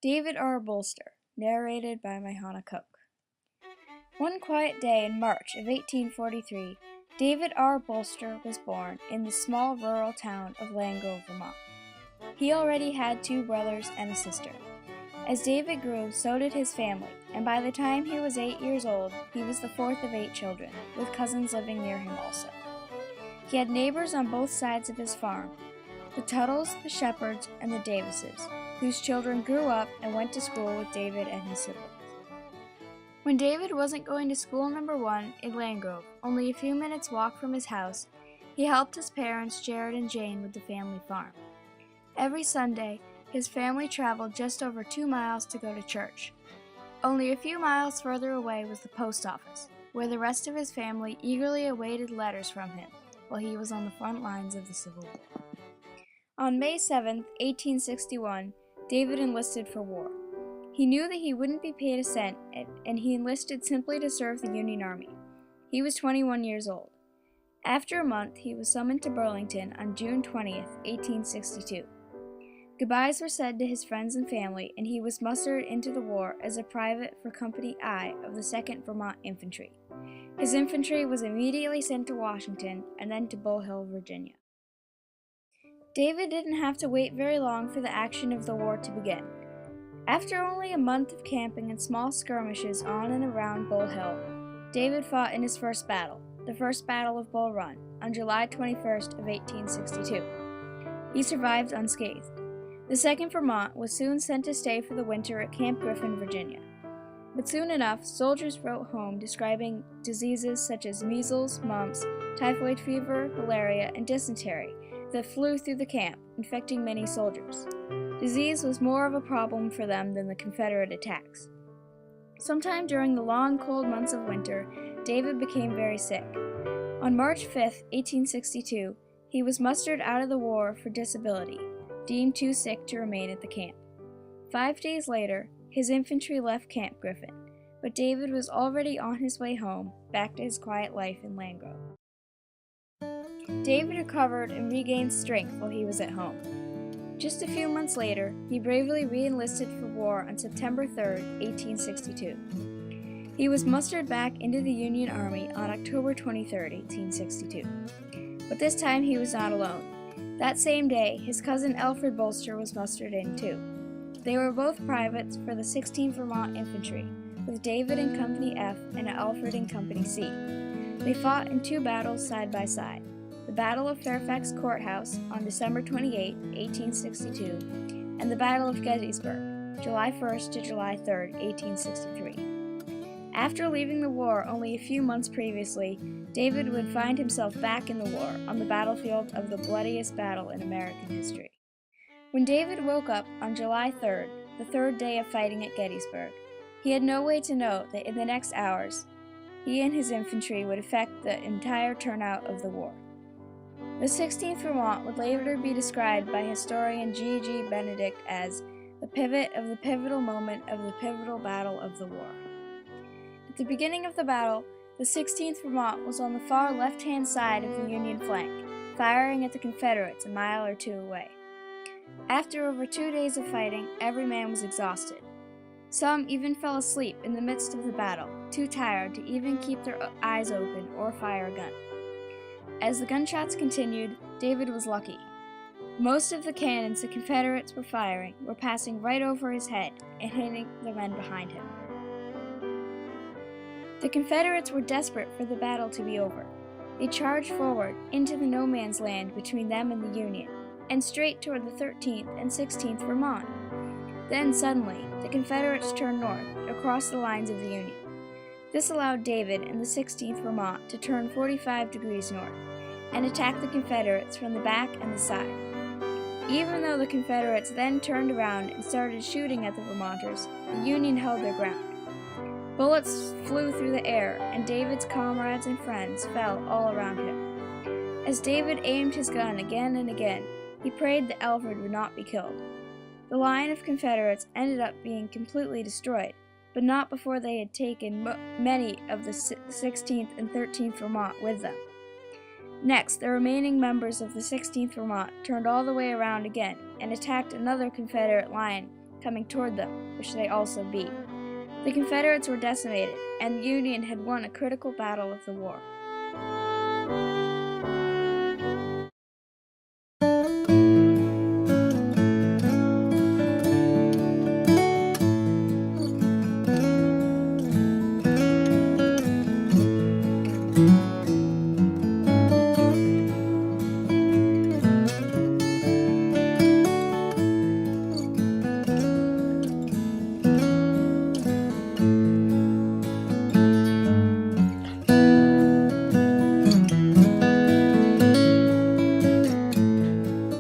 David R. Bolster, narrated by Mehana. One quiet day in March of 1843, David R. Bolster was born in the small rural town of Landgrove, Vermont. He already had 2 brothers and a sister. As David grew, so did his family, and by the time he was 8 years old, he was the 4th of 8 children, with cousins living near him also. He had neighbors on both sides of his farm, the Tuttles, the Shepherds, and the Davises, whose children grew up and went to school with David and his siblings. When David wasn't going to school number 1 in Landgrove, only a few minutes' walk from his house, he helped his parents, Jared and Jane, with the family farm. Every Sunday, his family traveled just over 2 miles to go to church. Only a few miles further away was the post office, where the rest of his family eagerly awaited letters from him while he was on the front lines of the Civil War. On May 7, 1861, David enlisted for war. He knew that he wouldn't be paid a cent, and he enlisted simply to serve the Union Army. He was 21 years old. After a month, he was summoned to Burlington on June 20, 1862. Goodbyes were said to his friends and family, and he was mustered into the war as a private for Company I of the 2nd Vermont Infantry. His infantry was immediately sent to Washington and then to Bull Hill, Virginia. David didn't have to wait very long for the action of the war to begin. After only a month of camping and small skirmishes on and around Bull Hill, David fought in his first battle, the First Battle of Bull Run, on July 21st of 1862. He survived unscathed. The 2nd Vermont was soon sent to stay for the winter at Camp Griffin, Virginia. But soon enough, soldiers wrote home describing diseases such as measles, mumps, typhoid fever, malaria, and dysentery that flew through the camp, infecting many soldiers. Disease was more of a problem for them than the Confederate attacks. Sometime during the long, cold months of winter, David became very sick. On March 5, 1862, he was mustered out of the war for disability, deemed too sick to remain at the camp. 5 days later, his infantry left Camp Griffin, but David was already on his way home, back to his quiet life in Landgrove. David recovered and regained strength while he was at home. Just a few months later, he bravely re-enlisted for war on September 3, 1862. He was mustered back into the Union Army on October 23, 1862. But this time he was not alone. That same day, his cousin Alfred Bolster was mustered in too. They were both privates for the 16th Vermont Infantry, with David in Company F and Alfred in Company C. They fought in 2 battles side by side. The Battle of Fairfax Courthouse on December 28, 1862, and the Battle of Gettysburg, July 1 to July 3, 1863. After leaving the war only a few months previously, David would find himself back in the war on the battlefield of the bloodiest battle in American history. When David woke up on July 3rd, the 3rd day of fighting at Gettysburg, he had no way to know that in the next hours, he and his infantry would affect the entire turnout of the war. The 16th Vermont would later be described by historian G.G. Benedict as the pivot of the pivotal moment of the pivotal battle of the war. At the beginning of the battle, the 16th Vermont was on the far left-hand side of the Union flank, firing at the Confederates a mile or 2 away. After over 2 days of fighting, every man was exhausted. Some even fell asleep in the midst of the battle, too tired to even keep their eyes open or fire a gun. As the gunshots continued, David was lucky. Most of the cannons the Confederates were firing were passing right over his head and hitting the men behind him. The Confederates were desperate for the battle to be over. They charged forward into the no man's land between them and the Union, and straight toward the 13th and 16th Vermont. Then suddenly, the Confederates turned north, across the lines of the Union. This allowed David and the 16th Vermont to turn 45 degrees north, and attack the Confederates from the back and the side. Even though the Confederates then turned around and started shooting at the Vermonters, the Union held their ground. Bullets flew through the air, and David's comrades and friends fell all around him. As David aimed his gun again and again, he prayed that Alfred would not be killed. The line of Confederates ended up being completely destroyed, but not before they had taken many of the 16th and 13th Vermont with them. Next, the remaining members of the 16th Vermont turned all the way around again and attacked another Confederate line coming toward them, which they also beat. The Confederates were decimated, and the Union had won a critical battle of the war.